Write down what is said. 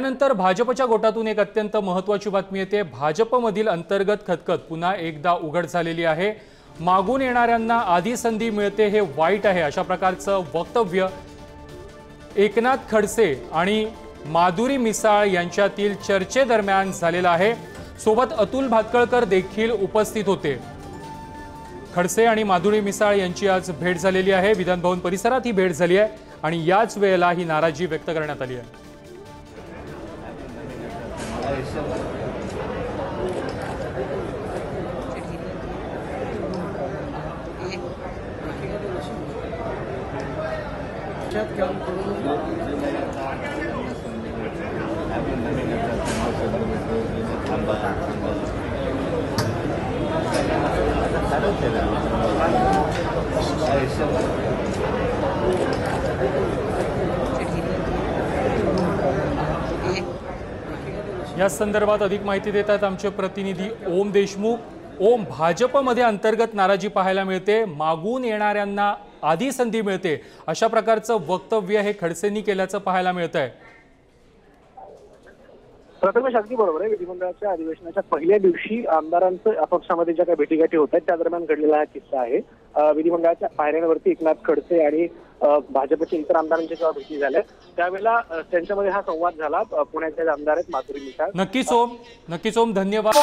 नंतर भाजपच्या गोटातून एक अत्यंत महत्त्वाची बातमी येते। भाजपमधील अंतर्गत खतखत पुन्हा एकदा उघड झालेली आहे। मागून येणाऱ्यांना आधी संधी मिळते हे वाईट आहे अशा प्रकारचं वक्तव्य एकनाथ खडसे आणि माधुरी मिसाळ यांच्यातील चर्चेदरम्यान झालेलं आहे। सोबत अतुल भातखळकर देखील उपस्थित होते। खडसे आणि माधुरी मिसाळ यांची आज भेट झालेली आहे। विधान भवन परिसरात ही भेट झाली आहे आणि याच वेळेला ही नाराजी व्यक्त करण्यात आली आहे। या संदर्भात अधिक माहिती देतात आमचे प्रतिनिधी ओम देशमुख। ओम, भाजपमध्ये अंतर्गत नाराजी पाहायला मिळते, मागून येणाऱ्यांना आधी संधी मिळते अशा प्रकारचं वक्तव्य हे खडसेंनी केल्याचं पाहायला मिळतंय। प्रथमेश, अगदी बरोबर आहे। विधिमंडळाच्या अधिवेशनाच्या पहिल्या दिवशी आमदारांचं अपक्षामध्ये ज्या काही भेटी गाठी होत आहेत त्या दरम्यान घडलेला हा किस्सा आहे। विधिमंडळाच्या पायऱ्यांवरती एकनाथ खडसे आणि भाजपच्या इतर आमदारांच्या जेव्हा भेटी झाल्या त्यावेळेला त्यांच्यामध्ये हा संवाद झाला। पुण्याचे आमदार आहेत माधुरी मिसाळ। नक्कीच ओम, धन्यवाद।